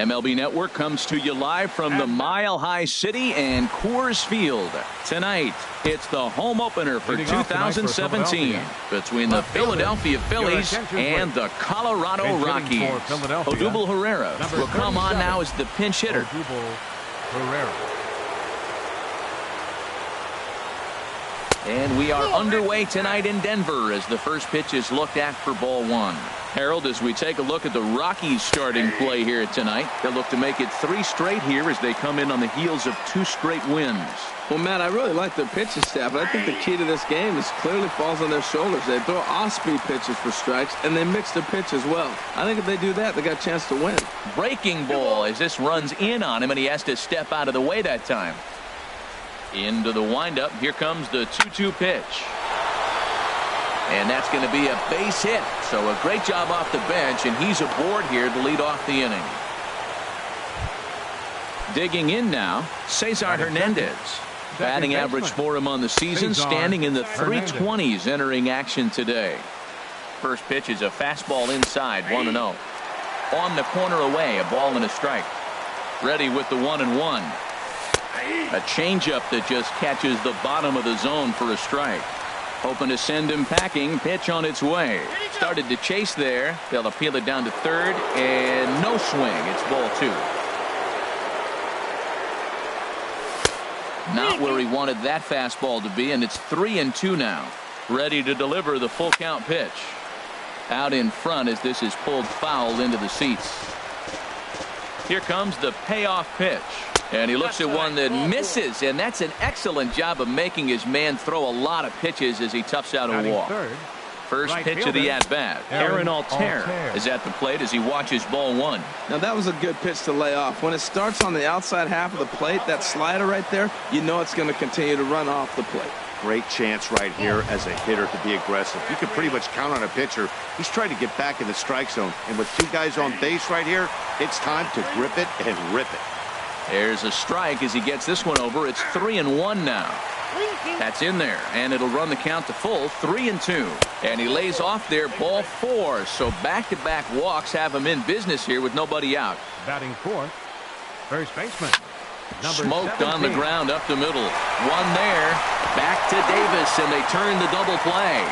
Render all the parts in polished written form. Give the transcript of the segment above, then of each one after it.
MLB Network comes to you live from the Mile High City and Coors Field. Tonight, it's the home opener for 2017 between the Philadelphia Phillies and the Colorado Rockies. Odubel Herrera will come on now as the pinch hitter. And we are underway tonight in Denver as the first pitch is looked at for ball one. Harold, as we take a look at the Rockies starting play here tonight, they'll look to make it 3 straight here as they come in on the heels of 2 straight wins. Well, Matt, I really like their pitching staff, but I think the key to this game is clearly falls on their shoulders. They throw off-speed pitches for strikes, and they mix their pitch as well. I think if they do that, they got a chance to win. Breaking ball as this runs in on him, and he has to step out of the way that time. Into the windup. Here comes the 2-2 pitch. And that's going to be a base hit. So a great job off the bench, and he's aboard here to lead off the inning. Digging in now, Cesar Hernandez. Batting average for him on the season, standing in the 320s entering action today. First pitch is a fastball inside, 1-0. On the corner away, a ball and a strike. Ready with the 1-1. A changeup that just catches the bottom of the zone for a strike. Hoping to send him packing. Pitch on its way. Started to chase there. They'll appeal it down to third, and no swing. It's ball 2. Not where he wanted that fastball to be, and it's 3-2 now. Ready to deliver the full count pitch. Out in front as this is pulled foul into the seats. Here comes the payoff pitch. And he looks at one that misses, and that's an excellent job of making his man throw a lot of pitches as he toughs out a walk. First pitch of the at-bat. Aaron Altair is at the plate as he watches ball 1. Now that was a good pitch to lay off. When it starts on the outside half of the plate, that slider right there, you know it's going to continue to run off the plate. Great chance right here as a hitter to be aggressive. You can pretty much count on a pitcher. He's trying to get back in the strike zone. And with 2 guys on base right here, it's time to grip it and rip it. There's a strike as he gets this one over. It's 3-1 now. That's in there, and it'll run the count to full, 3-2. And he lays off there, ball 4. So back-to-back walks have him in business here with nobody out. Batting fourth, first baseman. Smoked 17. on the ground up the middle. One there. Back to Davis, and they turn the double play.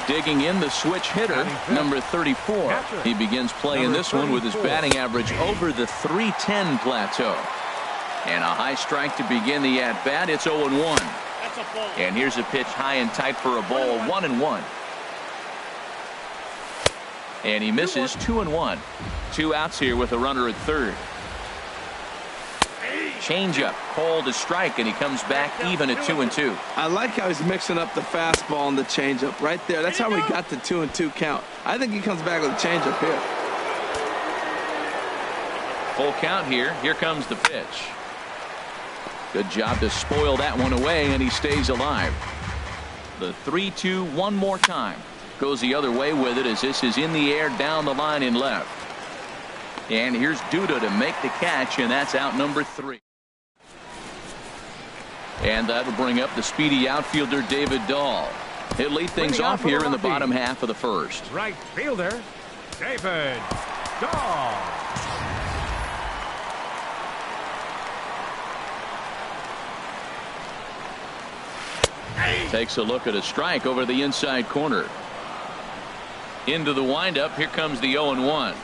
Digging in the switch hitter, number 34. He begins playing this one with his batting average over the 310 plateau. And a high strike to begin the at-bat. It's 0-1. And here's a pitch high and tight for a ball, 1-1. And he misses, 2-1. 2 outs here with a runner at third. Changeup called a strike, and he comes back even at 2-2. I like how he's mixing up the fastball and the changeup right there. That's how we got the 2-2 count. I think he comes back with a changeup here. Full count here. Here comes the pitch. Good job to spoil that one away, and he stays alive. The 3-2 one more time. Goes the other way with it as this is in the air down the line in left. And here's Duda to make the catch, and that's out number 3. And that'll bring up the speedy outfielder David Dahl. He'll lead things off here in the bottom half of the first. Right fielder, David Dahl. Takes a look at a strike over the inside corner. Into the windup. Here comes the 0-1.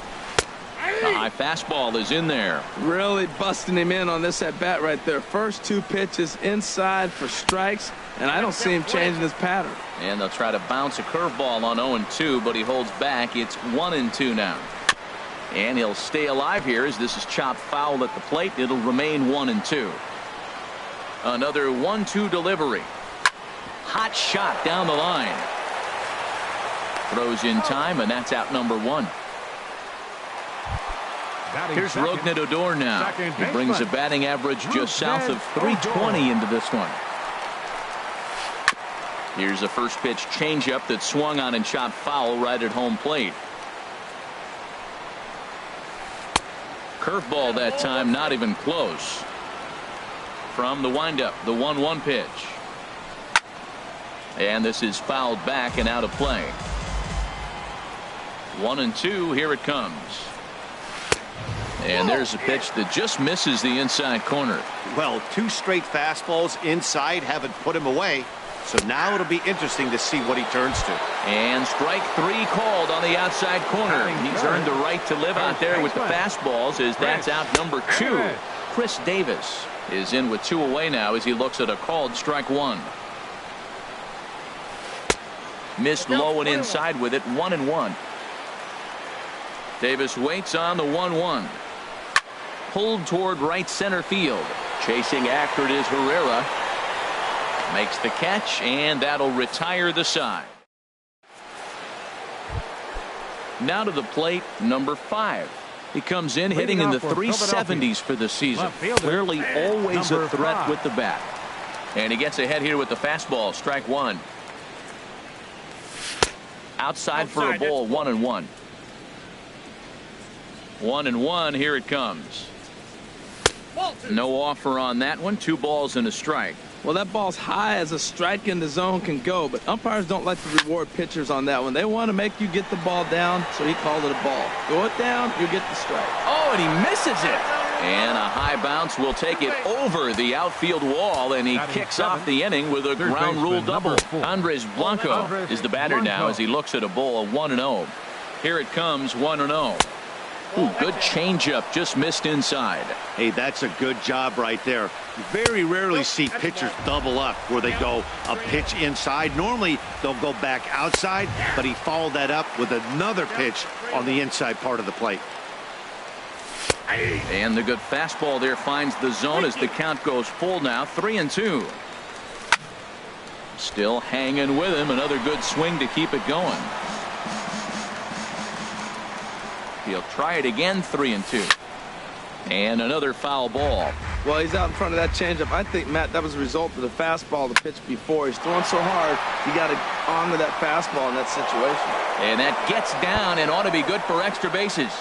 The high fastball is in there. Really busting him in on this at-bat right there. First 2 pitches inside for strikes, and I don't see him changing his pattern. And they'll try to bounce a curveball on 0-2, but he holds back. It's 1-2 now. And he'll stay alive here as this is chopped foul at the plate. It'll remain 1-2. Another 1-2 delivery. Hot shot down the line. Throws in time, and that's out number 1. Here's Rougned Odor now. He brings a batting average just south of 320 into this one. Here's a first pitch changeup that swung on and chopped foul right at home plate. Curveball that time, not even close. From the windup, the 1-1 pitch. And this is fouled back and out of play. 1-2, here it comes. And there's a pitch that just misses the inside corner. Well, 2 straight fastballs inside haven't put him away. So now it'll be interesting to see what he turns to. And strike 3 called on the outside corner. He's earned the right to live out there with the fastballs, as that's out number 2. Chris Davis is in with 2 away now as he looks at a called strike 1. Missed low and inside with it, 1-1. Davis waits on the 1-1. Pulled toward right center field. Chasing after it is Herrera. Makes the catch, and that'll retire the side. Now to the plate, number 5. He comes in hitting in the 370s for the season. Clearly always a threat with the bat. And he gets ahead here with the fastball, strike 1. Outside for a ball, 1-1. 1-1, here it comes. No offer on that one. 2 balls and a strike. Well, that ball's high as a strike in the zone can go, but umpires don't like to reward pitchers on that one. They want to make you get the ball down, so he called it a ball. Go it down, you get the strike. Oh, and he misses it. And a high bounce will take it over the outfield wall, and he kicks off the inning with a ground rule double. Andres Blanco is the batter now as he looks at a ball of 1-0. Here it comes, 1-0. Ooh, good changeup, just missed inside. Hey, that's a good job right there. You very rarely see pitchers double up where they go a pitch inside. Normally they'll go back outside, but he followed that up with another pitch on the inside part of the plate. And the good fastball there finds the zone as the count goes full now, 3-2. Still hanging with him. Another good swing to keep it going. He'll try it again, 3-2. And another foul ball. Well, he's out in front of that changeup. I think, Matt, that was a result of the fastball, the pitch before. He's throwing so hard, you got to honor that fastball in that situation. And that gets down and ought to be good for extra bases.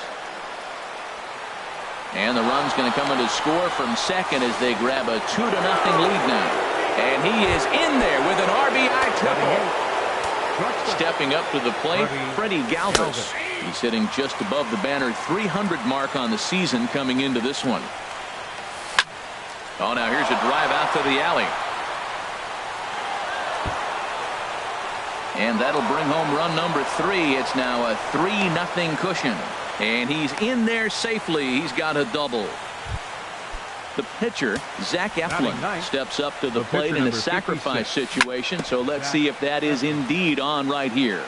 And the run's going to come in to score from second as they grab a 2-0 lead now. And he is in there with an RBI triple. Stepping up to the plate, Freddie Galvis. He's hitting just above the banner 300 mark on the season coming into this one. Oh, now here's a drive out to the alley. And that'll bring home run number 3. It's now a 3-0 cushion. And he's in there safely. He's got a double. The pitcher, Zach Eflin, steps up to the plate in a sacrifice situation. So let's see if that is indeed on right here.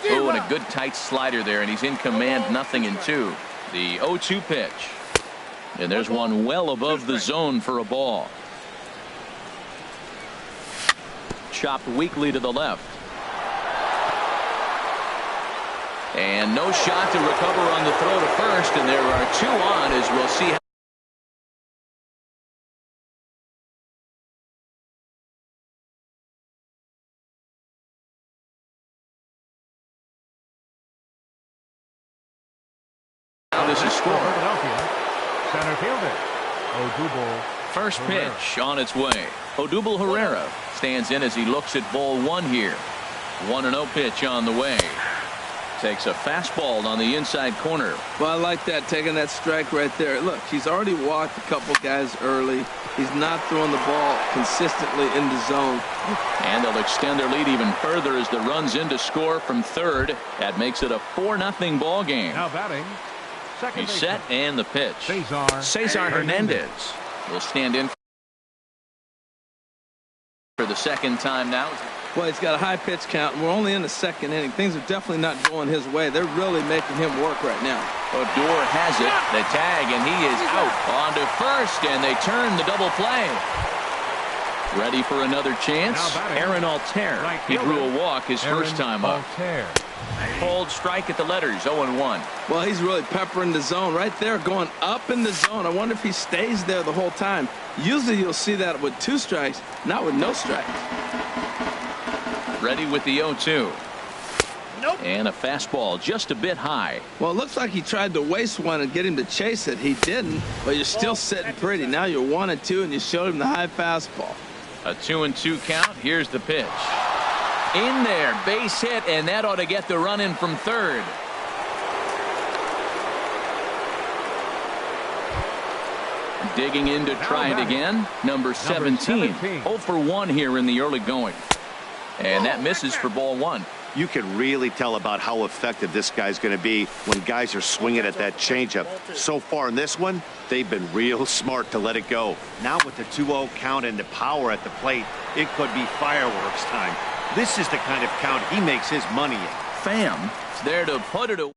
Oh, and a good tight slider there, and he's in command, 0-2. The 0-2 pitch. And there's one well above the zone for a ball. Chopped weakly to the left. And no shot to recover on the throw to first, and there are 2 on as we'll see. How this is scored. Center fielder, Odubel. First pitch on its way. Odubel Herrera stands in as he looks at ball 1 here. 1-0 pitch on the way. Takes a fastball on the inside corner. Well, I like that, taking that strike right there. Look, he's already walked a couple guys early. He's not throwing the ball consistently in the zone. And they'll extend their lead even further as the run's in to score from third. That makes it a 4-0 ball game. Now batting. He's set, and the pitch. Cesar Hernandez will stand in for the second time now. Well, he's got a high pitch count, and we're only in the second inning. Things are definitely not going his way. They're really making him work right now. Odor has it. The tag, and he is out. On to first, and they turn the double play. Ready for another chance. Aaron Altair. He drew a walk his first time up. Cold strike at the letters, 0-1. Well, he's really peppering the zone right there, going up in the zone. I wonder if he stays there the whole time. Usually you'll see that with 2 strikes, not with no strikes. Ready with the 0-2. Nope. And a fastball just a bit high. Well, it looks like he tried to waste one and get him to chase it. He didn't, but you're still sitting pretty. Now you're 1-2, and you showed him the high fastball. A 2-2 count. Here's the pitch. In there, base hit, and that ought to get the run in from third. Digging in to try it again. Number 17. 0 for 1 here in the early going. And that misses for ball 1. You can really tell about how effective this guy's going to be when guys are swinging at that changeup. So far in this one, they've been real smart to let it go. Now with the 2-0 count and the power at the plate, it could be fireworks time. This is the kind of count he makes his money in. Pham is there to put it away.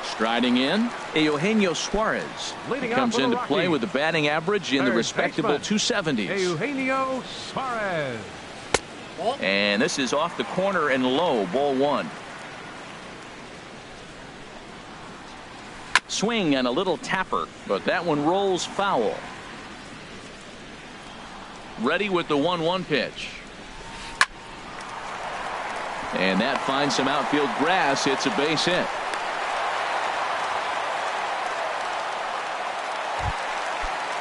Striding in, Eugenio Suarez. He comes into play with a batting average in the respectable 270s. Eugenio Suarez. And this is off the corner and low, ball 1. Swing and a little tapper, but that one rolls foul. Ready with the 1-1 pitch. And that finds some outfield grass. It's a base hit.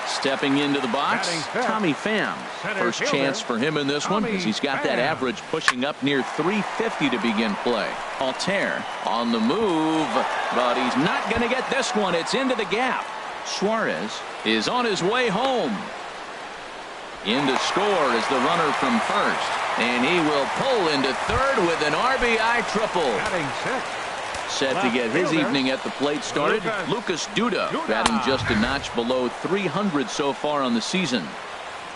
Stepping into the box, Tommy Pham. First chance for him in this one because he's got that average pushing up near 350 to begin play. Altair on the move, but he's not going to get this one. It's into the gap. Suarez is on his way home. In to score is the runner from first. And he will pull into third with an RBI triple. Set to get his evening at the plate started. Lucas Duda batting just a notch below 300 so far on the season.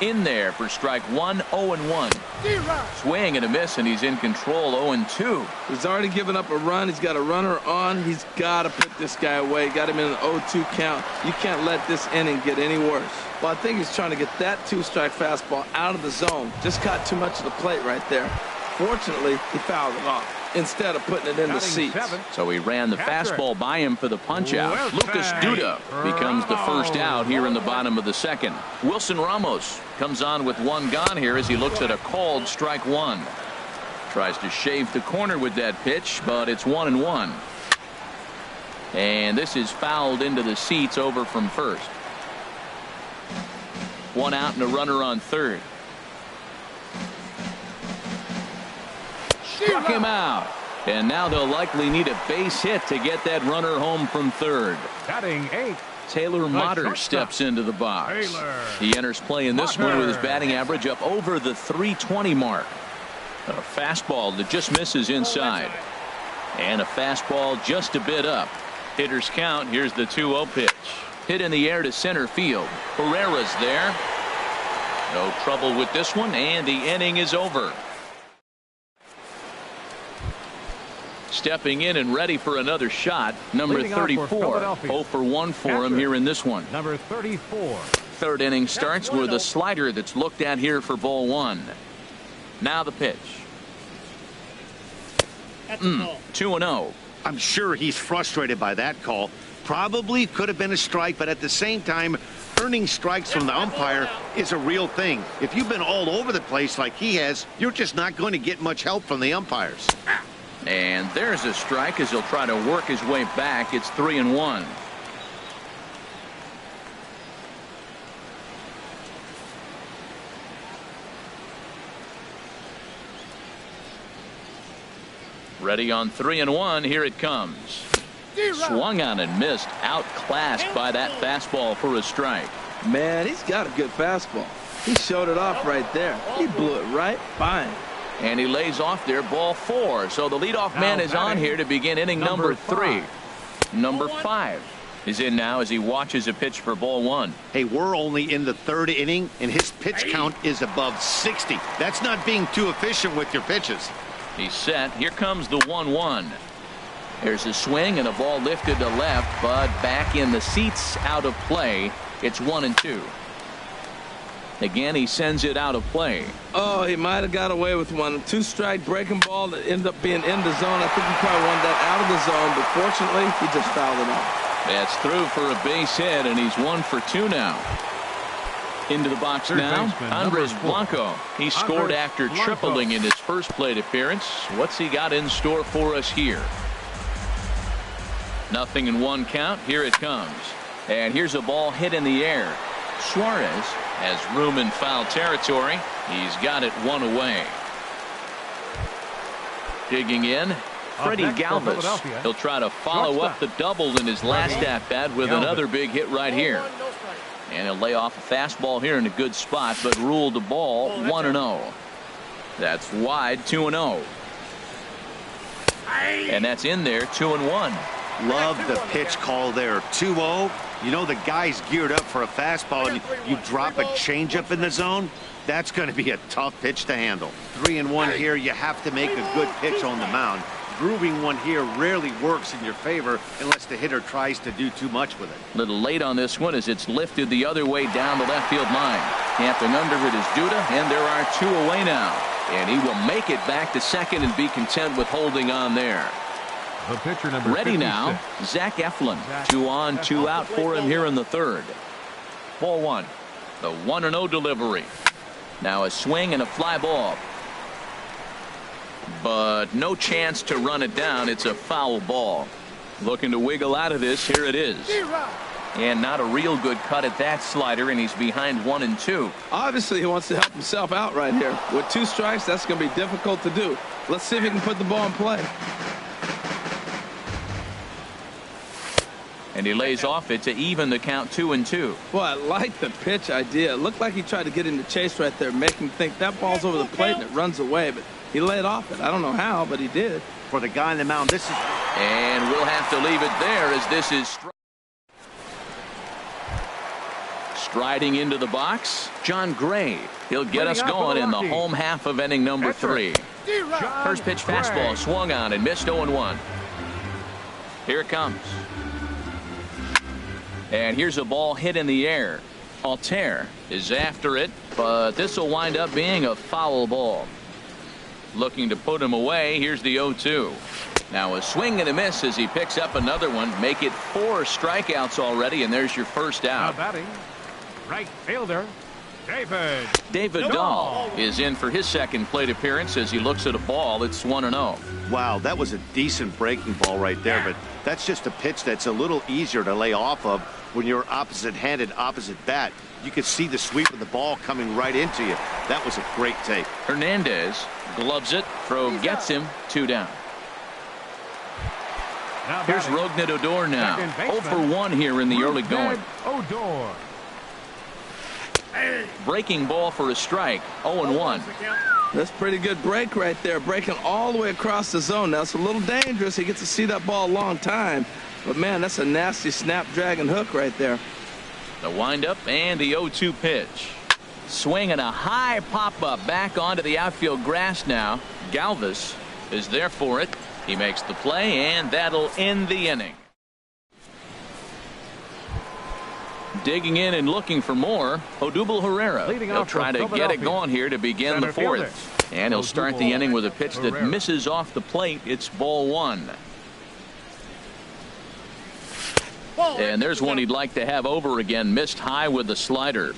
In there for strike 1, 0-1. Swing and a miss, and he's in control, 0-2. He's already given up a run. He's got a runner on. He's got to put this guy away. Got him in an 0-2 count. You can't let this inning get any worse. Well, I think he's trying to get that 2-strike fastball out of the zone. Just caught too much of the plate right there. Fortunately, he fouled it off instead of putting it in the seats. So he ran the fastball by him for the punch-out. Lucas Duda becomes the first out here in the bottom of the second. Wilson Ramos comes on with one gone here as he looks at a called strike 1. Tries to shave the corner with that pitch, but it's 1-1. And this is fouled into the seats over from first. One out and a runner on third. Struck him out. And now they'll likely need a base hit to get that runner home from third. Batting 8. Taylor Motter steps into the box. He enters play in this one with his batting average up over the 320 mark. A fastball that just misses inside. And a fastball just a bit up. Hitters count. Here's the 2-0 pitch. Hit in the air to center field. Herrera's there. No trouble with this one, and the inning is over. Stepping in and ready for another shot, number 34. 0 for 1 for him here in this one. Number 34. Third inning starts with a slider that's looked at here for ball 1. Now the pitch. 2-0. I'm sure he's frustrated by that call. Probably could have been a strike, but at the same time, earning strikes from the umpire is a real thing. If you've been all over the place like he has, you're just not going to get much help from the umpires. And there's a strike as he'll try to work his way back. It's 3-1. Ready on 3-1. Here it comes. Swung on and missed. Outclassed by that fastball for a strike. Man, he's got a good fastball. He showed it off right there. He blew it right by him. And he lays off there, ball 4. So the leadoff man is on here to begin inning number 3. Number 5 is in now as he watches a pitch for ball 1. Hey, we're only in the third inning, and his pitch count is above 60. That's not being too efficient with your pitches. He's set. Here comes the 1-1. There's a swing and a ball lifted to left, but back in the seats, out of play. It's 1-2. Again, he sends it out of play. Oh, he might have got away with one. 2-strike breaking ball that ended up being in the zone. I think he probably wanted that out of the zone, but fortunately, he just fouled it off. That's through for a base hit, and he's 1 for 2 now. Into the box now, Andres Blanco. He scored after tripling in his first plate appearance. What's he got in store for us here? Nothing in 1 count. Here it comes. And here's a ball hit in the air. Suarez has room in foul territory. He's got it 1 away. Digging in, Freddie next for Galvis. Philadelphia, He'll try to follow up the double in his last at-bat with another big hit right here. And he'll lay off a fastball here in a good spot, but ruled the ball 1-0. That's wide, 2-0. And that's in there, 2-1. Love the pitch call there. 2-0. You know the guy's geared up for a fastball, and you drop a changeup in the zone. That's going to be a tough pitch to handle. 3-1 here. You have to make a good pitch on the mound. Grooving one here rarely works in your favor unless the hitter tries to do too much with it. A little late on this one as it's lifted the other way down the left field line. Camping under it is Duda, and there are 2 away now. And he will make it back to second and be content with holding on there. The pitcher number Ready 56. now, Zach Eflin. 2 on, 2 out for him here in the third. Ball 1. The 1-0 delivery. Now a swing and a fly ball. But no chance to run it down. It's a foul ball. Looking to wiggle out of this. Here it is. And not a real good cut at that slider, and he's behind 1 and 2. Obviously, he wants to help himself out right here. With 2 strikes, that's going to be difficult to do. Let's see if he can put the ball in play. And he lays off it to even the count 2-2. Boy, I like the pitch idea. It looked like he tried to get into chase right there, make him think that ball's over the plate and it runs away. But he laid off it. I don't know how, but he did. For the guy on the mound, this is... And we'll have to leave it there as this is striding into the box. John Gray. He'll get us going in the home half of inning number 3. First pitch fastball swung on and missed 0-1. Here it comes. And here's a ball hit in the air. Altair is after it, but this will wind up being a foul ball. Looking to put him away. Here's the 0-2. Now a swing and a miss as he picks up another one. Make it 4 strikeouts already, and there's your first out. Now batting, right fielder, David Dahl is in for his second plate appearance as he looks at a ball. It's 1-0. Wow, that was a decent breaking ball right there, but that's just a pitch that's a little easier to lay off of when you're opposite-handed, opposite bat. You could see the sweep of the ball coming right into you. That was a great take. Hernandez gloves it. Throw gets him. 2 down. Here's Rognet Odor now. 0 for 1 here in the early going. Odor. Breaking ball for a strike. 0-1. That's pretty good break right there. Breaking all the way across the zone. Now it's a little dangerous. He gets to see that ball a long time. But man, that's a nasty snapdragon hook right there. The windup and the 0-2 pitch. Swing and a high pop-up back onto the outfield grass now. Galvis is there for it. He makes the play, and that'll end the inning. Digging in and looking for more, Odubel Herrera. He'll try to get it going here to begin the 4th. And he'll start the inning with a pitch that misses off the plate. It's ball 1. And there's one he'd like to have over again. Missed high with the slider.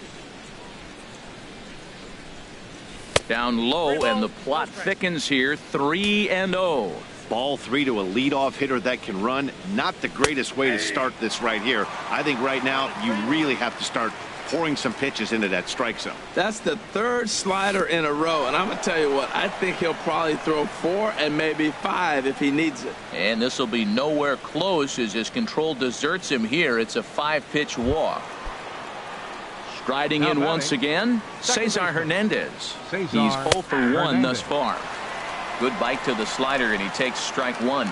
Down low, and the plot thickens here. 3-0. Ball 3 to a leadoff hitter that can run. Not the greatest way to start this right here. I think right now you really have to start pouring some pitches into that strike zone. That's the 3rd slider in a row, and I'm going to tell you what, I think he'll probably throw 4 and maybe 5 if he needs it. And this will be nowhere close as his control deserts him here. It's a 5-pitch walk. Striding in once again, Cesar Hernandez. He's 0 for 1 thus far. Good bite to the slider, and he takes strike 1.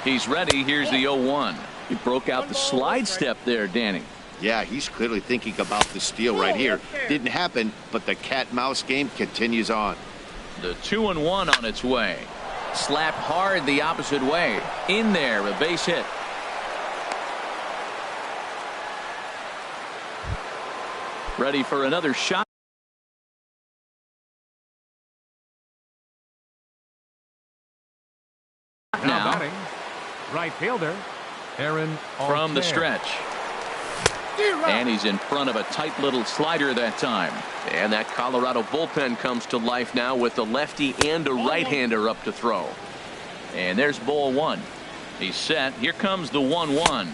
He's ready. Here's the 0-1. He broke out the slide step there, Danny. Yeah, he's clearly thinking about the steal right here. Didn't happen, but the cat-mouse game continues on. The 2-1 on its way. Slapped hard the opposite way. In there, a base hit. Ready for another shot. Now batting, right fielder, Aaron Altair. From the stretch. And he's in front of a tight little slider that time. And that Colorado bullpen comes to life now with a lefty and a right-hander up to throw. And there's ball 1. He's set. Here comes the 1-1.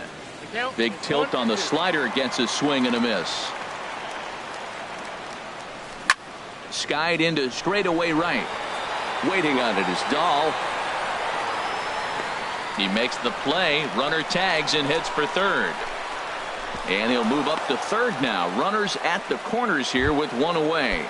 Big tilt on the slider, gets a swing and a miss. Skied into straightaway right. Waiting on it is Dahl. He makes the play. Runner tags and heads for third. And he'll move up to third now. Runners at the corners here with one away.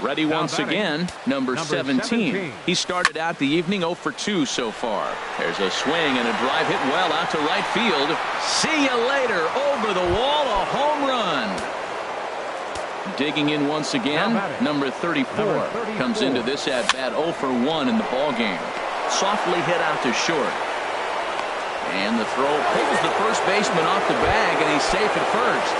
Ready once again, number 17. He started out the evening 0 for 2 so far. There's a swing and a drive hit well out to right field. See you later. Over the wall, a home run. Digging in once again, number 34 comes into this at bat 0 for 1 in the ball game. Softly hit out to short. And the throw pulls the first baseman off the bag, and he's safe at first.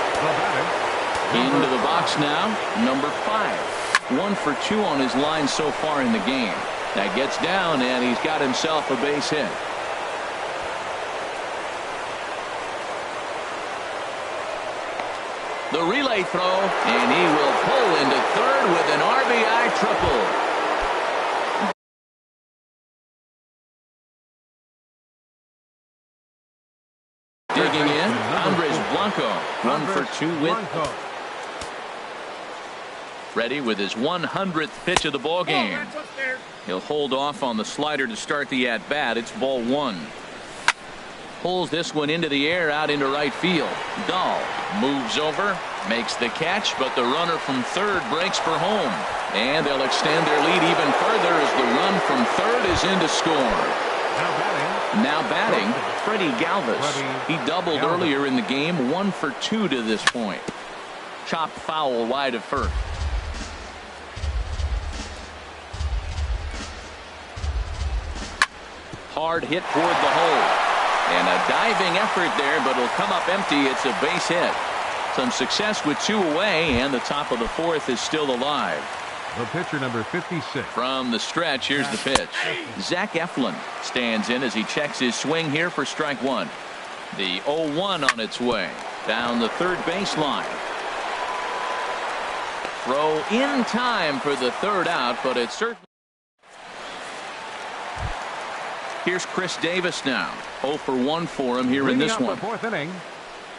Into the box now, number 5. 1 for 2 on his line so far in the game. That gets down, and he's got himself a base hit. The relay throw, and he will pull into third with an RBI triple. Digging in, Andres Blanco, 1 for 2 with. Ready with his 100th pitch of the ball game. He'll hold off on the slider to start the at bat. It's ball 1. Pulls this one into the air out into right field. Dahl moves over, makes the catch, but the runner from third breaks for home. And they'll extend their lead even further as the run from third is in to score. Now batting, Freddie Galvis. He doubled earlier in the game, 1 for 2 to this point. Chopped foul wide of first. Hard hit toward the hole. And a diving effort there, but it'll come up empty. It's a base hit. Some success with 2 away, and the top of the 4th is still alive. The pitcher, number 56. From the stretch, here's the pitch. Zach Eflin stands in as he checks his swing here for strike 1. The 0-1 on its way. Down the third baseline. Throw in time for the third out, but it's certainly. Here's Chris Davis now. 0 for 1 for him here in this one. 4th inning.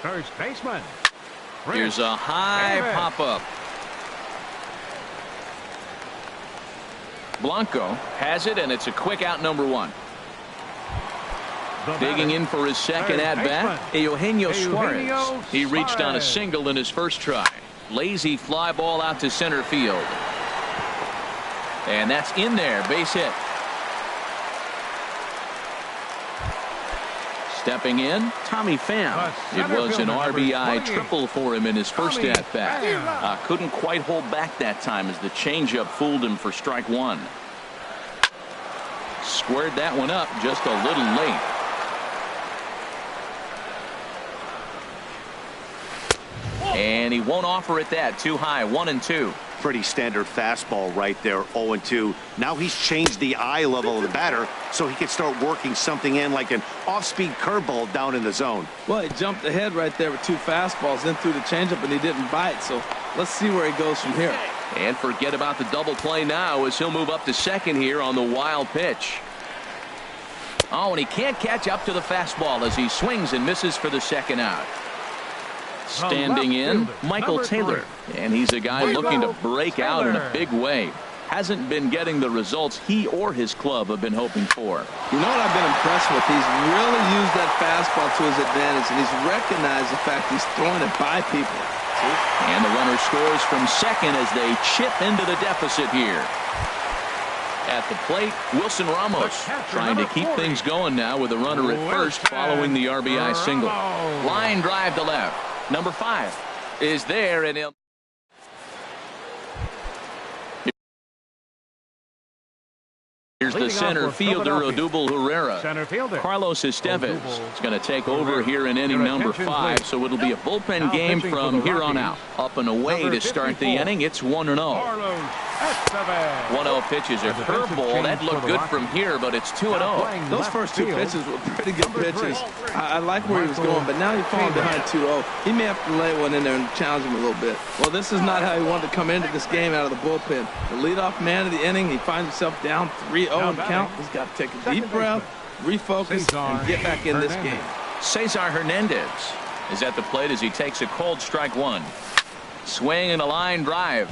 First baseman. Here's a high pop-up. Blanco has it, and it's a quick out, number 1. Digging in for his second at-bat, Eugenio Suarez. He reached on a single in his first try. Lazy fly ball out to center field. And that's in there, base hit. Stepping in, Tommy Pham. It was an RBI triple for him in his first at-bat. Couldn't quite hold back that time as the changeup fooled him for strike 1. Squared that one up just a little late. And he won't offer it that. Too high, 1-2. Pretty standard fastball right there, 0-2. Now he's changed the eye level of the batter so he can start working something in like an off-speed curveball down in the zone. Well, he jumped ahead right there with 2 fastballs, then threw the changeup, and he didn't bite. So let's see where he goes from here. And forget about the double play now as he'll move up to second here on the wild pitch. Oh, and he can't catch up to the fastball as he swings and misses for the second out. Standing in, Michael Taylor. And he's a guy looking to break out in a big way. Hasn't been getting the results he or his club have been hoping for. You know what I've been impressed with? He's really used that fastball to his advantage, and he's recognized the fact he's throwing it by people. And the runner scores from second as they chip into the deficit here. At the plate, Wilson Ramos trying to keep things going now with a runner at first following the RBI single. Line drive to left. Number 5 is there, and he'll. Here's the center fielder, Odubel Herrera. Carlos Estevez is going to take over here in inning number 5, so it'll be a bullpen game from here on out. Up and away to start the inning. It's 1-0. 1-0 pitches, a curveball. That looked good from here, but it's 2-0. Those first 2 pitches were pretty good pitches. I like where he was going, but now he's falling behind 2-0. He may have to lay one in there and challenge him a little bit. Well, this is not how he wanted to come into this game out of the bullpen. The leadoff man of the inning, he finds himself down 3-0 and count. He's got to take a deep breath, refocus, and get back in this game. Cesar Hernandez is at the plate as he takes a cold strike 1. Swing and a line drive.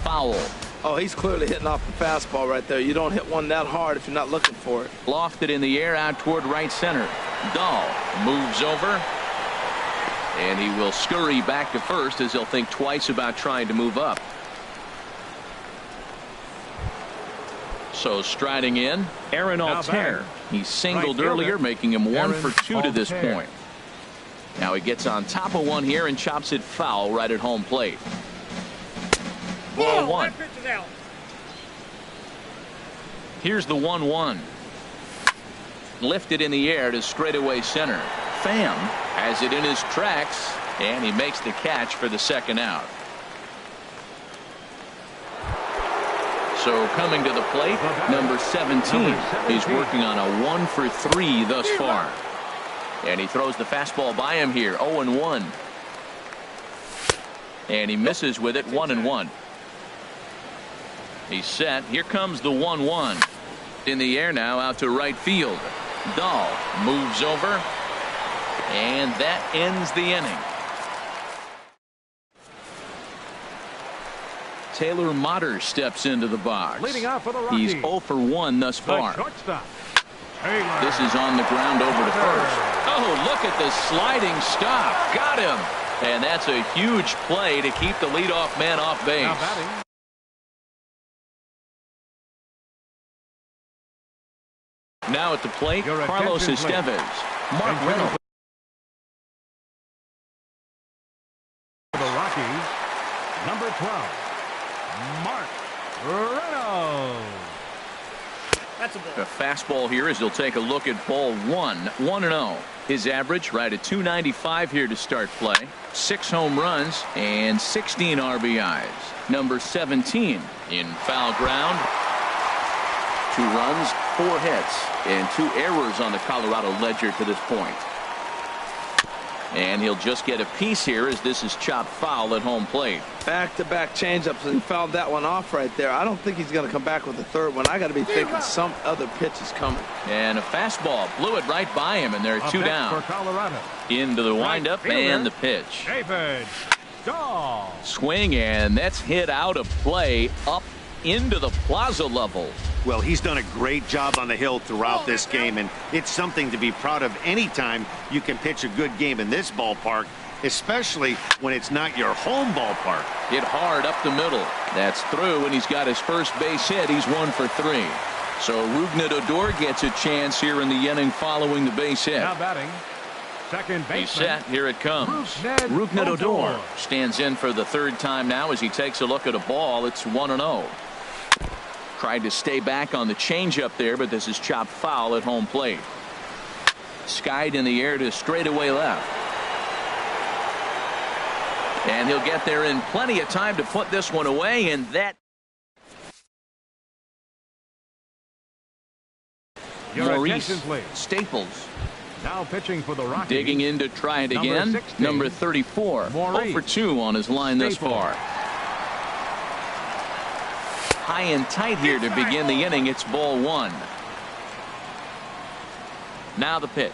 Foul. Oh, he's clearly hitting off the fastball right there. You don't hit one that hard if you're not looking for it. Lofted in the air out toward right center. Dahl moves over. And he will scurry back to first as he'll think twice about trying to move up. So striding in, Aaron Altair. He singled earlier, making him 1 for 2 to this point. Now he gets on top of one here and chops it foul right at home plate. Ball 1. Here's the 1-1. Lifted in the air to straightaway center. Pham has it in his tracks, and he makes the catch for the second out. So coming to the plate, number 17. He's working on a 1 for 3 thus far. And he throws the fastball by him here, 0-1. And he misses with it, 1-1. He's set. Here comes the 1-1. In the air now out to right field. Dahl moves over. And that ends the inning. Taylor Motter steps into the box. Leading off for the Rockies. He's 0 for 1 thus far. Taylor. This is on the ground over to first. Oh, look at the sliding stop. Got him. And that's a huge play to keep the leadoff man off base. Now batting. Now at the plate, Your Carlos attention, please. Estevez. Mark Reynolds. For the Rockies, number 12, Mark Reynolds. That's a ball. A fastball here as he'll take a look at ball 1. 1-0. His average right at .295 here to start play. 6 home runs and 16 RBIs. Number 17 in foul ground. 2 runs, 4 hits, and 2 errors on the Colorado ledger to this point. And he'll just get a piece here as this is chopped foul at home plate. Back-to-back changeups, and he fouled that one off right there. I don't think he's going to come back with the third one. I got to be thinking some other pitch is coming. And a fastball blew it right by him, and there are 2 down. For Colorado. Into the windup and the pitch. David Dahl. Swing, and that's hit out of play up into the plaza level. Well, he's done a great job on the hill throughout this game, and it's something to be proud of anytime you can pitch a good game in this ballpark, especially when it's not your home ballpark. Hit hard up the middle. That's through, and he's got his first base hit. He's 1 for 3. So Rougned Odor gets a chance here in the inning following the base hit. Now batting, second baseman. He's set. Here it comes. Rougned Odor stands in for the 3rd time now as he takes a look at a ball. It's 1-0. Tried to stay back on the changeup there, but this is chopped foul at home plate. Skied in the air to straightaway left. And he'll get there in plenty of time to put this one away, and that. Your Maurice attention, please. Staples Now pitching for the Rockies. digging in to try it Number again. 16, Number 34. 0 for 2 on his line thus Staples. far. High and tight here to begin the inning. It's ball 1. Now the pitch.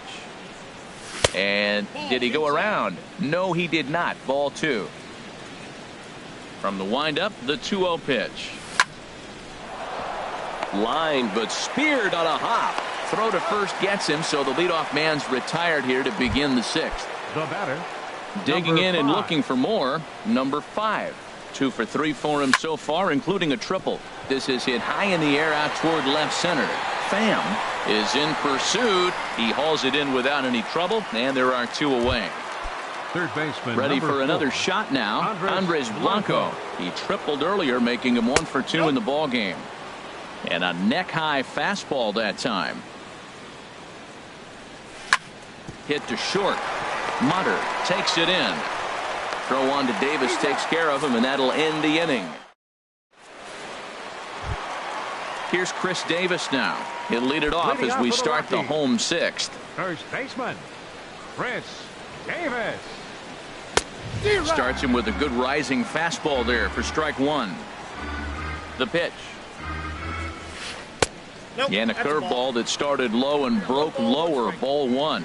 And did he go around? No, he did not. Ball 2. From the windup, the 2-0 pitch. Line, but speared on a hop. Throw to first gets him, so the leadoff man's retired here to begin the 6th. The batter. Digging number in and 5. looking for more. Number 5. 2 for 3 for him so far, including a triple. This is hit high in the air out toward left center. Pham is in pursuit. He hauls it in without any trouble, and there are 2 away. Third baseman. Ready number for 4. another shot now. Andres Blanco. He tripled earlier, making him 1 for 2 in the ball game. And a neck-high fastball that time. Hit to short. Mutter takes it in. Throw on to Davis takes care of him, and that'll end the inning. Here's Chris Davis now. He'll lead it off Leading as off we for the start the Rockies. home 6th. First baseman, Chris Davis. Starts him with a good rising fastball there for strike 1. The pitch. Nope, And a that's ball. curveball that started low and broke lower. Ball 1.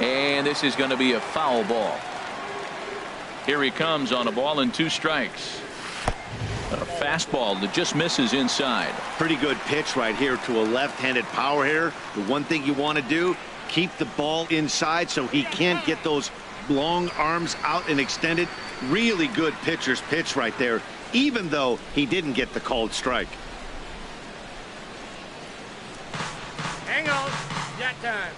And this is going to be a foul ball. Here he comes on a ball and 2 strikes. A fastball that just misses inside. Pretty good pitch right here to a left-handed power hitter. The one thing you want to do, keep the ball inside so he can't get those long arms out and extended. Really good pitcher's pitch right there, even though he didn't get the called strike. Hang on. That time.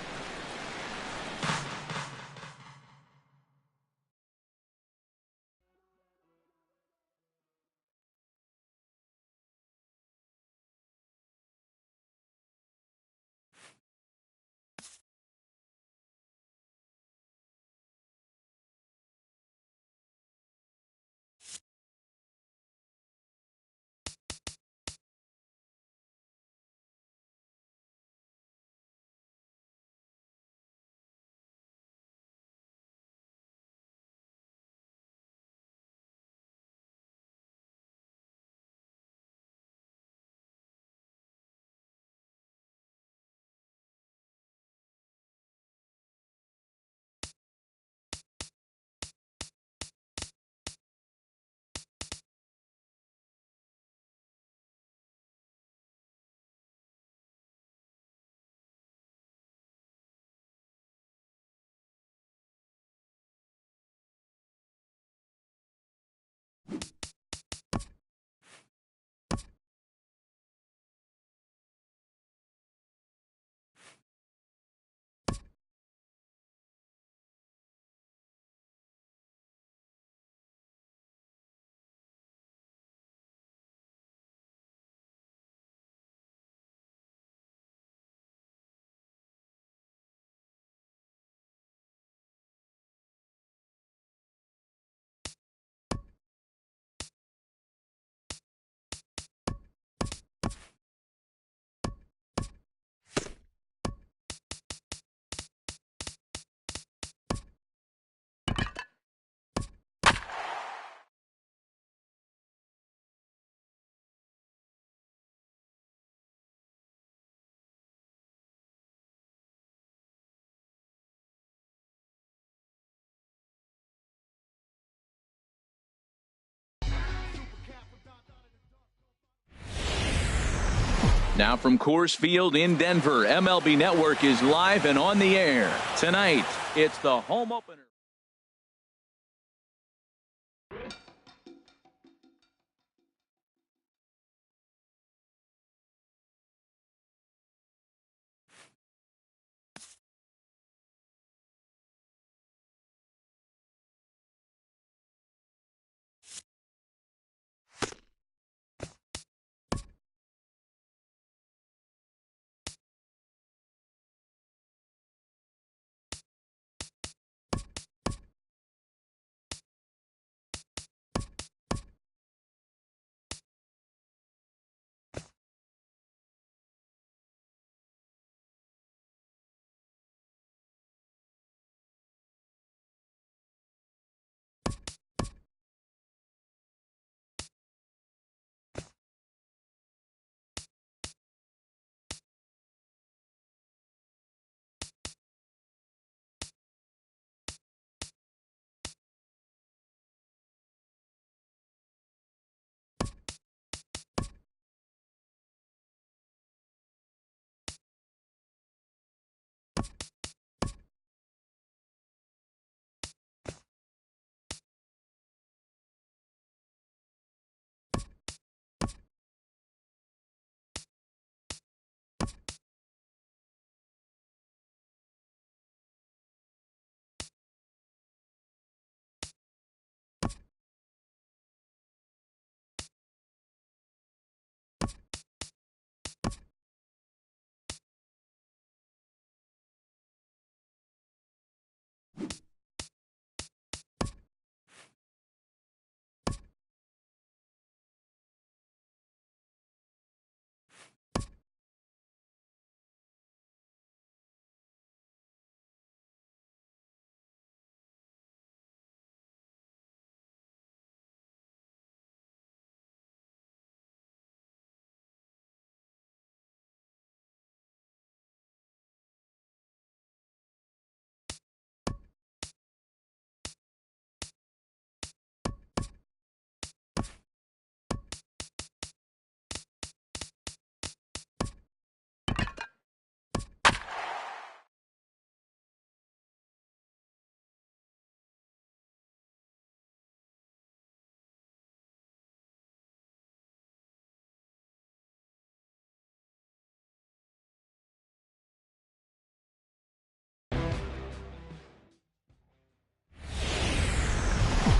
Now from Coors Field in Denver, MLB Network is live and on the air. Tonight, it's the home opener.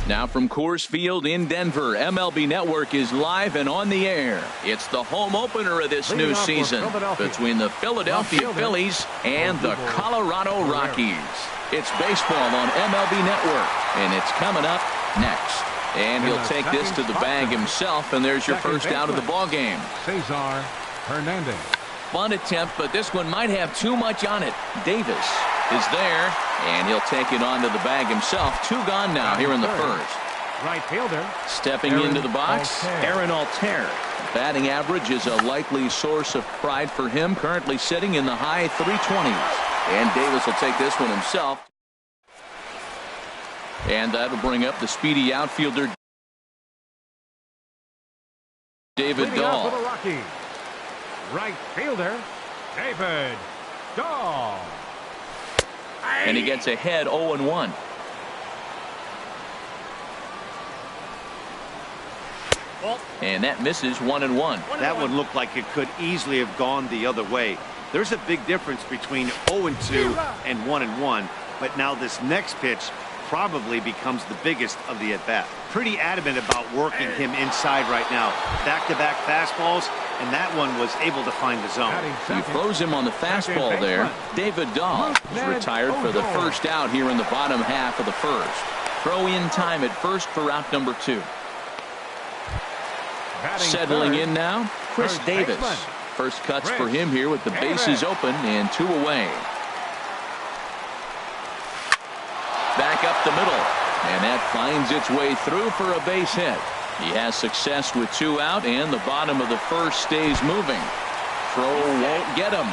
Now from Coors Field in Denver, MLB Network is live and on the air. It's the home opener of this new season between the Philadelphia Phillies and the Colorado Rockies. It's baseball on MLB Network, and it's coming up next. And he'll take this to the bag himself, and there's your first out of the ball game. Cesar Hernandez. Fun attempt, but this one might have too much on it. Davis is there, and he'll take it onto the bag himself. 2 gone now here in the first. Right fielder. Stepping into the box, Aaron Altair. Batting average is a likely source of pride for him, currently sitting in the high 320s. And Davis will take this one himself. And that'll bring up the speedy outfielder, David Dahl. For the Rockies. Right fielder, David Dahl. And he gets ahead 0-1. And that misses 1-1. That one looked like it could easily have gone the other way. There's a big difference between 0-2 and 1-1. But now this next pitch probably becomes the biggest of the at-bat. Pretty adamant about working him inside right now. Back-to-back fastballs, and that one was able to find the zone. He throws him on the fastball there. David Dahl is retired for the first out here in the bottom half of the first. Throw in time at first for out number 2. Settling in now, Chris Davis. First cuts for him here with the bases open and 2 away. Back up the middle, and that finds its way through for a base hit. He has success with 2 out, and the bottom of the first stays moving. Throw won't get him.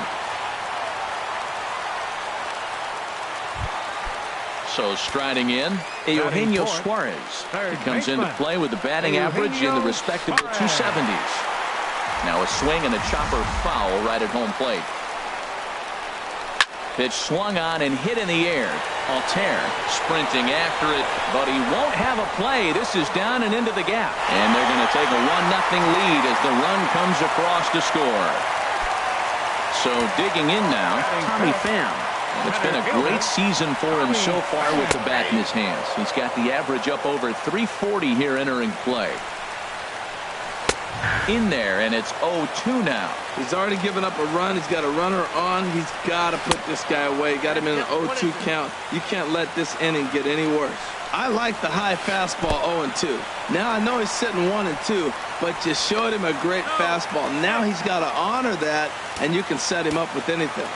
So striding in, Eugenio Suarez. He comes into play with the batting average in the respectable 270s. Now a swing and a chopper foul right at home plate. Pitch swung on and hit in the air. Altair sprinting after it, but he won't have a play. This is down and into the gap. And they're going to take a 1-0 lead as the run comes across to score. So digging in now, Tommy Pham. It's been a great season for him so far with the bat in his hands. He's got the average up over 340 here entering play. In there, and it's 0-2 now. He's already given up a run. He's got a runner on. He's got to put this guy away. Got him in an 0-2 count. You can't let this inning get any worse. I like the high fastball 0-2. Now I know he's sitting 1-2, but you showed him a great fastball. Now he's got to honor that, and you can set him up with anything.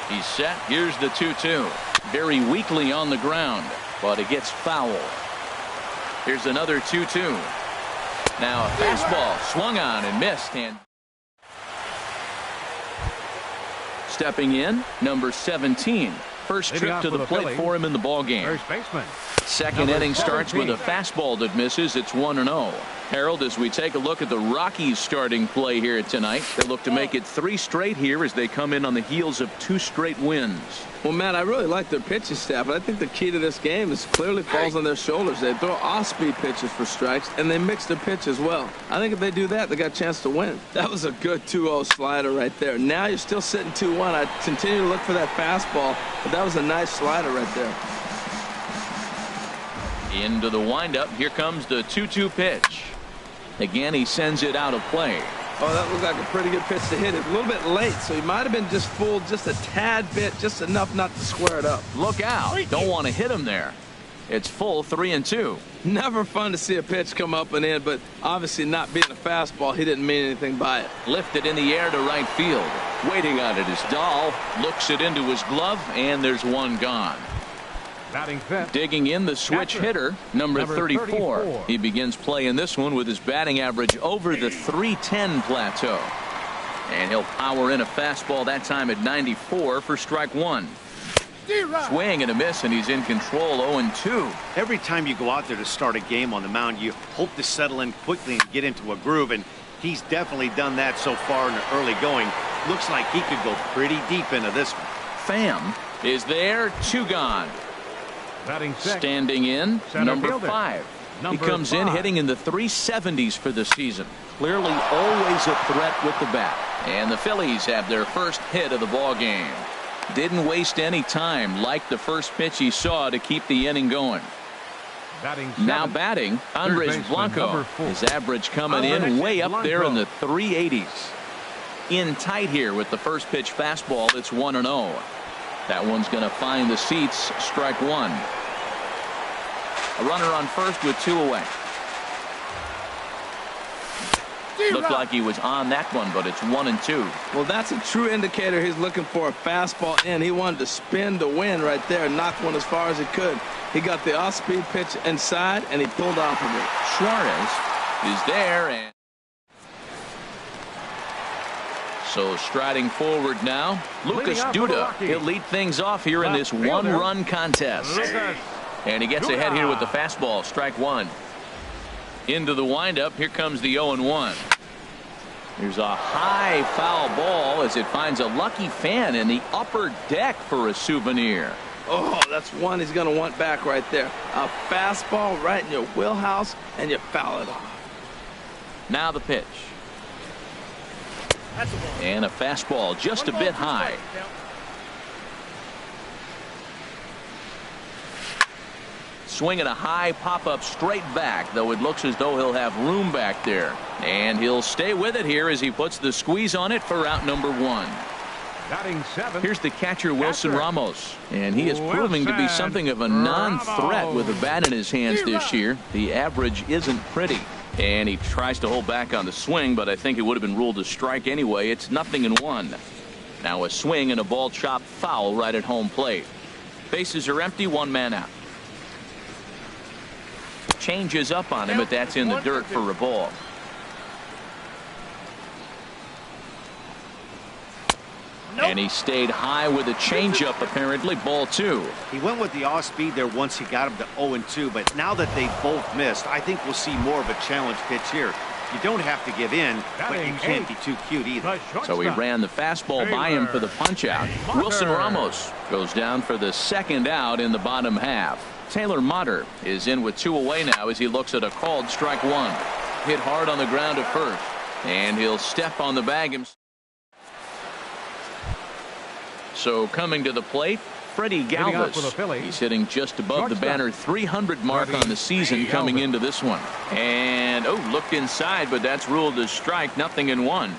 He's set. Here's the 2-2. Very weakly on the ground, but it gets foul. Here's another 2-2. Now a fastball swung on and missed. And stepping in, number 17. First trip to the plate for him in the ball game. First baseman. Second inning starts with a fastball that misses. It's 1-0. Harold, as we take a look at the Rockies starting play here tonight, they look to make it 3 straight here as they come in on the heels of 2 straight wins. Well, Matt, I really like their pitching staff, but I think the key to this game is clearly falls on their shoulders. They throw off-speed pitches for strikes, and they mix their pitch as well. I think if they do that, they got a chance to win. That was a good 2-0 slider right there. Now you're still sitting 2-1. I continue to look for that fastball, but that was a nice slider right there. Into the windup. Here comes the 2-2 pitch. Again, he sends it out of play. Oh, that looked like a pretty good pitch to hit it. A little bit late, so he might have been just fooled just a tad bit, just enough not to square it up. Look out. Don't want to hit him there. It's full 3-2. Never fun to see a pitch come up and in, but obviously not being a fastball, he didn't mean anything by it. Lifted in the air to right field. Waiting on it is Dahl. Looks it into his glove, and there's 1 gone. Digging in the switch hitter, number 34. He begins playing this one with his batting average over the 310 plateau. And he'll power in a fastball that time at 94 for strike 1. Swing and a miss, and he's in control 0-2. Every time you go out there to start a game on the mound, you hope to settle in quickly and get into a groove, and he's definitely done that so far in the early going. Looks like he could go pretty deep into this one. Pham is there, 2 gone. Standing in, number 5. He comes in hitting in the 370s for the season. Clearly always a threat with the bat. And the Phillies have their first hit of the ball game. Didn't waste any time, like the first pitch he saw, to keep the inning going. Now batting, Andres Blanco. His average coming in way up there in the 380s. In tight here with the first pitch fastball. It's 1-0. That one's going to find the seats. Strike one. A runner on first with 2 away. Looked like he was on that one, but it's 1-2. Well, that's a true indicator he's looking for a fastball in. He wanted to spin the wind right there and knock one as far as he could. He got the off-speed pitch inside, and he pulled off of it. Suarez is there, and so striding forward now, Lucas Duda. He'll lead things off here in this one-run contest. And he gets ahead here with the fastball. Strike one. Into the windup. Here comes the 0-1. There's a high foul ball as it finds a lucky fan in the upper deck for a souvenir. Oh, that's one he's going to want back right there. A fastball right in your wheelhouse, and you foul it off. Now the pitch. And a fastball just a bit high. Swinging a high pop-up straight back, though it looks as though he'll have room back there. And he'll stay with it here as he puts the squeeze on it for out number one. Here's the catcher, Wilson Ramos. And he is proving to be something of a non-threat with a bat in his hands this year. The average isn't pretty. And he tries to hold back on the swing, but I think it would have been ruled a strike anyway. It's 0-1. Now a swing and a ball chopped foul right at home plate. Bases are empty, 1 man out. Changes up on him, but that's in the dirt for a ball. And he stayed high with a changeup, apparently. Ball 2. He went with the off speed there once he got him to 0-2, but now that they both missed, I think we'll see more of a challenge pitch here. You don't have to give in, but you can't be too cute either. So he ran the fastball by him for the punch out. Wilson Ramos goes down for the second out in the bottom half. Taylor Motter is in with 2 away now as he looks at a called strike one. Hit hard on the ground at first, and he'll step on the bag himself. So coming to the plate, Freddie Galvis. He's hitting just above the banner 300 mark on the season coming into this one. And looked inside, but that's ruled as strike. 0-1.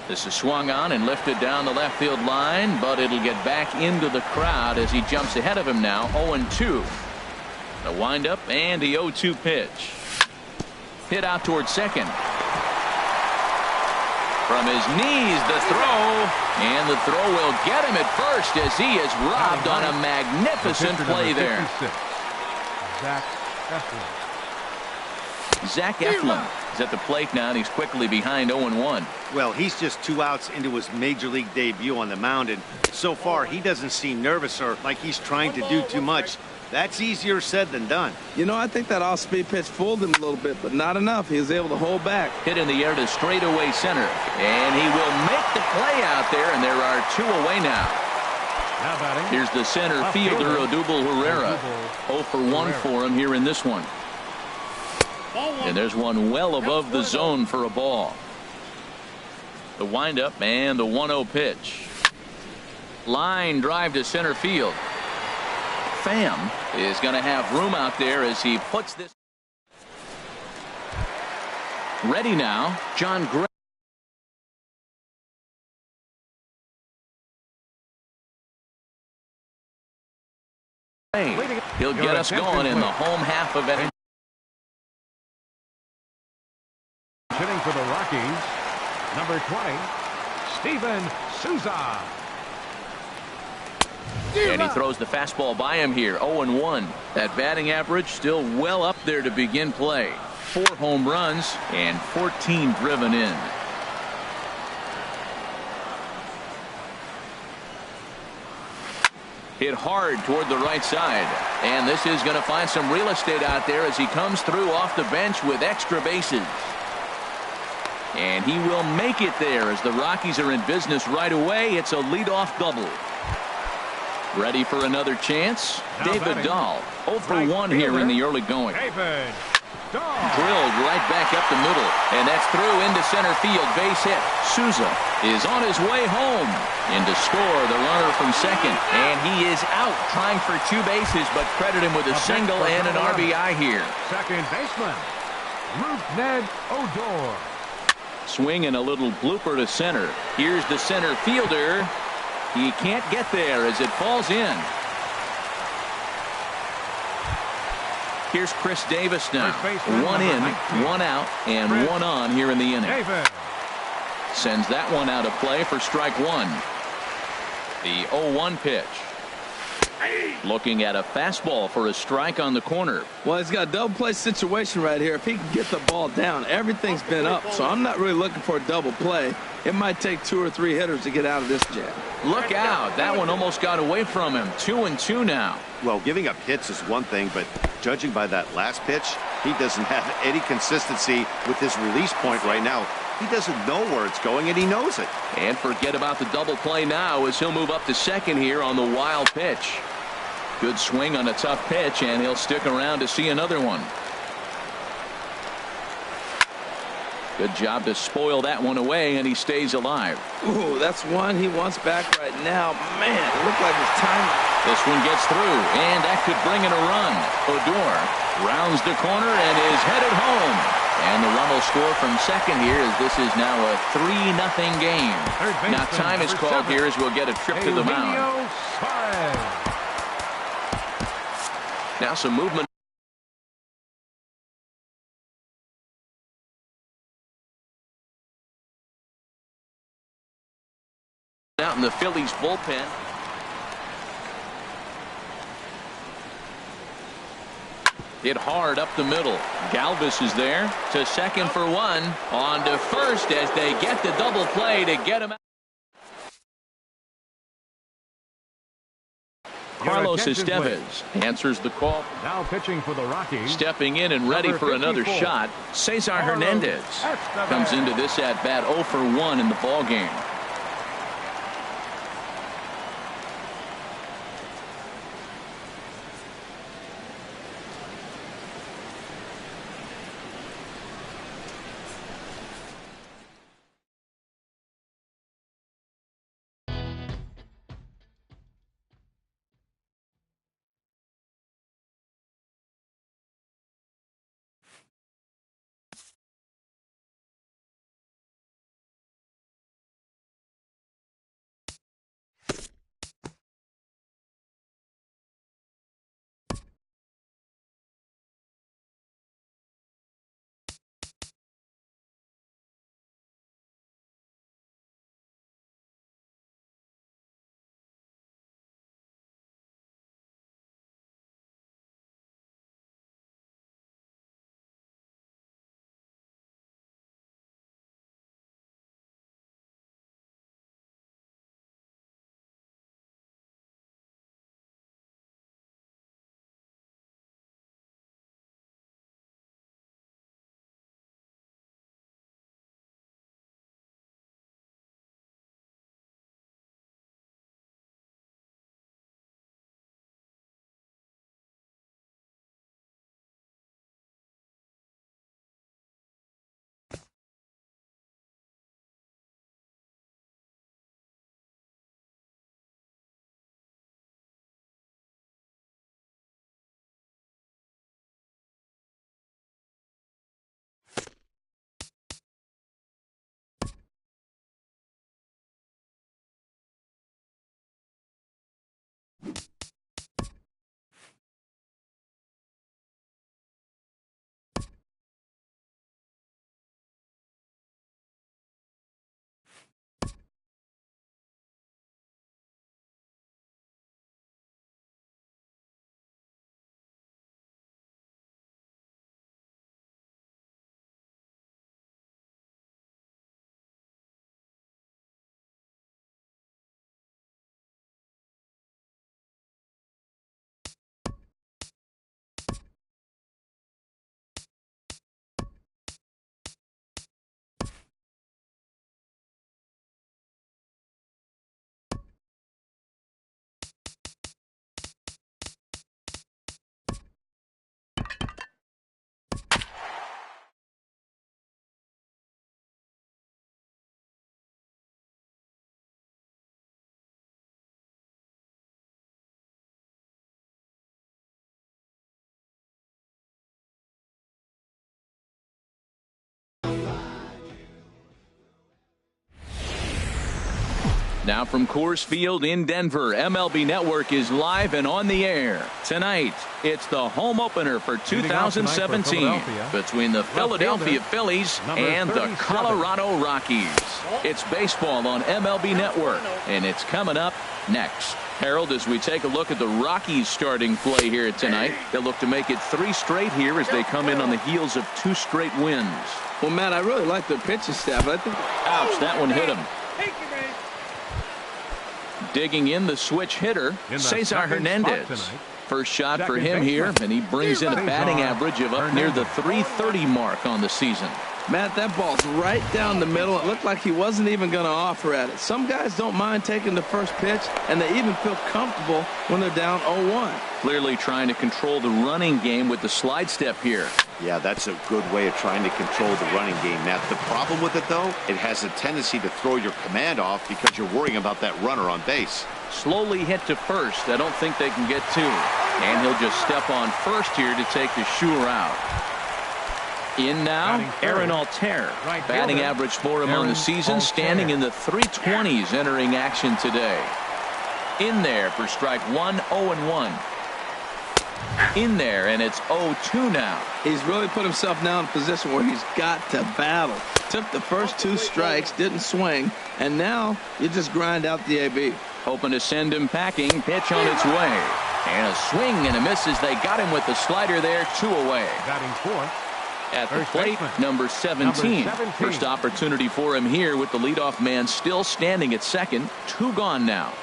This is swung on and lifted down the left field line, but it'll get back into the crowd as he jumps ahead of him now. 0-2. The windup and the 0-2 pitch. Hit out towards second. From his knees, the throw, and the throw will get him at first as he is robbed on a magnificent play there. Zach Eflin is at the plate now, and he's quickly behind 0-1. Well, he's just 2 outs into his major league debut on the mound, and so far he doesn't seem nervous or like he's trying to do too much. That's easier said than done. You know, I think that off-speed pitch fooled him a little bit, but not enough. He was able to hold back. Hit in the air to straightaway center, and he will make the play out there, and there are 2 away now. Here's the center fielder, Odubel Herrera. 0 for 1 for him here in this one. And there's one well above the zone for a ball. The windup and the 1-0 pitch. Line drive to center field. Pham is going to have room out there as he puts this. Ready now, John Gray. He'll get us going in the home half of it. Hitting for the Rockies, number 20, Steven Souza. And he throws the fastball by him here. 0-1. That batting average still well up there to begin play. 4 home runs and 14 driven in. Hit hard toward the right side. And this is going to find some real estate out there as he comes through off the bench with extra bases. And he will make it there as the Rockies are in business right away. It's a leadoff double. Ready for another chance? David Dahl, 0 for 1 here in the early going. Drilled right back up the middle, and that's through into center field. Base hit. Souza is on his way home. In to score the runner from second, and he is out trying for 2 bases, but credit him with a single and an RBI here. Second baseman, Ned Odor. Swing and a little blooper to center. Here's the center fielder. He can't get there as it falls in. Here's Chris Davis now. 1 in, 1 out, and 1 on here in the inning. Sends that one out of play for strike 1. The 0-1 pitch. Looking at a fastball for a strike on the corner. Well, he's got a double play situation right here. If he can get the ball down, everything's been up, so I'm not really looking for a double play. It might take 2 or 3 hitters to get out of this jam. Look out. That one almost got away from him. 2-2 now. Well, giving up hits is one thing, but judging by that last pitch, he doesn't have any consistency with his release point right now. He doesn't know where it's going, and he knows it. And forget about the double play now as he'll move up to second here on the wild pitch. Good swing on a tough pitch, and he'll stick around to see another one. Good job to spoil that one away, and he stays alive. Ooh, that's one he wants back right now. Man, it looked like his time. This one gets through, and that could bring in a run. Odor rounds the corner and is headed home. And the run will score from second here as this is now a 3-0 game. Now time is called here as we'll get a trip to the mound. Now some movement. Out in the Phillies bullpen. Hit hard up the middle. Galvis is there to second for 1. On to first as they get the double play to get him out. Carlos Estevez answers the call. Now pitching for the Rockies. Stepping in and ready for another shot. Cesar Hernandez comes into this at bat 0 for 1 in the ball game. Now from Coors Field in Denver, MLB Network is live and on the air. Tonight, it's the home opener for 2017 between the Philadelphia Phillies and the Colorado Rockies. It's baseball on MLB Network, and it's coming up next. Harold, as we take a look at the Rockies starting play here tonight, they'll look to make it 3 straight here as they come in on the heels of 2 straight wins. Well, Matt, I really like their pitching staff. I think. Ouch, that one hit him. Digging in the switch hitter, Cesar Hernandez. First shot for him here, and he brings in a batting average of up near the 330 mark on the season. Matt, that ball's right down the middle. It looked like he wasn't even going to offer at it. Some guys don't mind taking the first pitch, and they even feel comfortable when they're down 0-1. Clearly trying to control the running game with the slide step here. Yeah, that's a good way of trying to control the running game, Matt. The problem with it, though, it has a tendency to throw your command off because you're worrying about that runner on base. Slowly hit to first. I don't think they can get to. And he'll just step on first here to take the Shure out. In now, Aaron Altair. Batting average for him on the season, standing in the 320s entering action today. In there for strike 1, 0-1. In there, and it's 0-2 now. He's really put himself now in a position where he's got to battle. Took the first 2 strikes, didn't swing, and now you just grind out the AB. Hoping to send him packing. Pitch on its way. And a swing and a miss as they got him with the slider there, 2 away. Batting fourth. At the plate, number 17. First opportunity for him here with the leadoff man still standing at second. 2 gone now.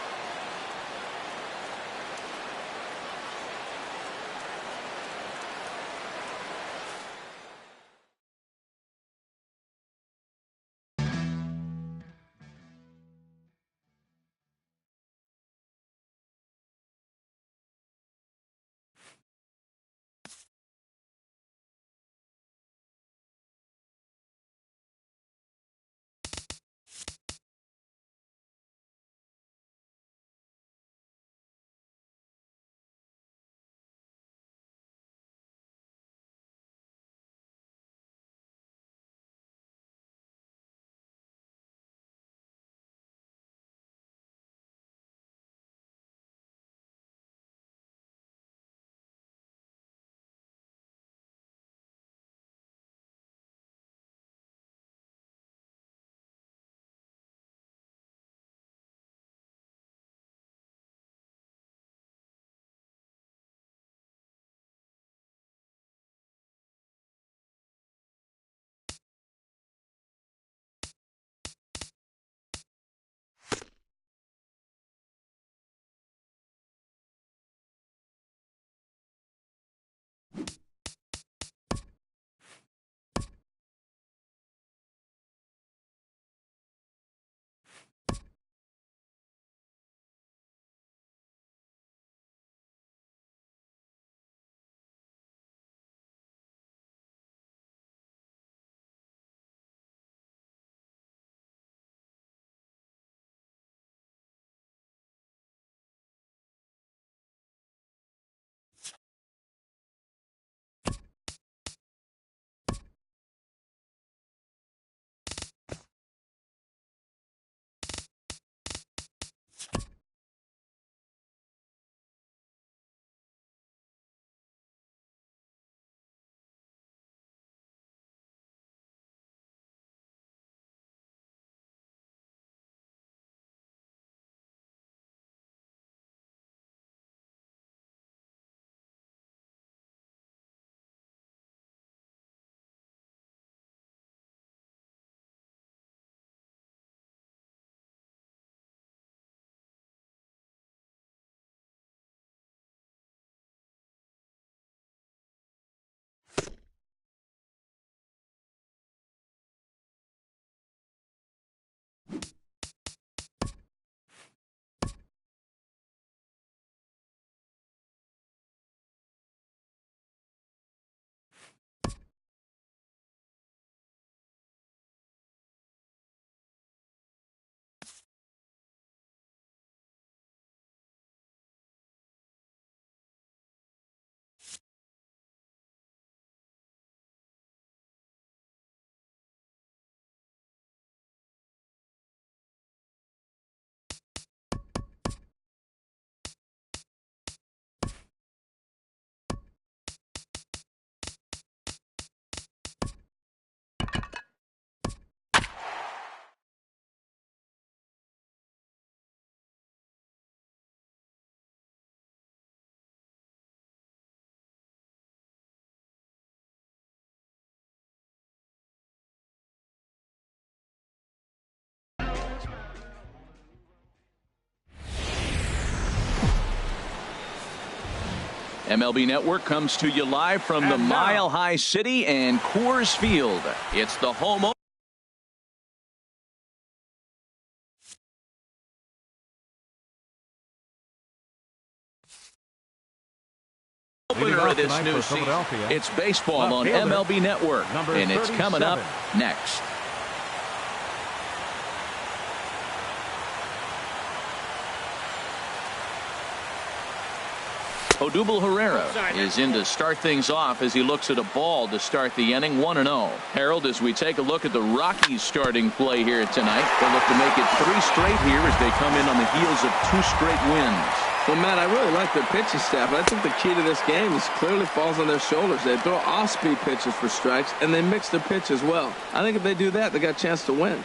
MLB Network comes to you live from the Mile High City and Coors Field. It's the home opener of this new season. It's baseball on MLB Network, and it's coming up next. Odubel Herrera is in to start things off as he looks at a ball to start the inning, 1-0. Harold, as we take a look at the Rockies starting play here tonight, they'll look to make it 3 straight here as they come in on the heels of 2 straight wins. Well, Matt, I really like their pitching staff, but I think the key to this game is clearly falls on their shoulders. They throw off-speed pitches for strikes, and they mix their pitch as well. I think if they do that, they got a chance to win.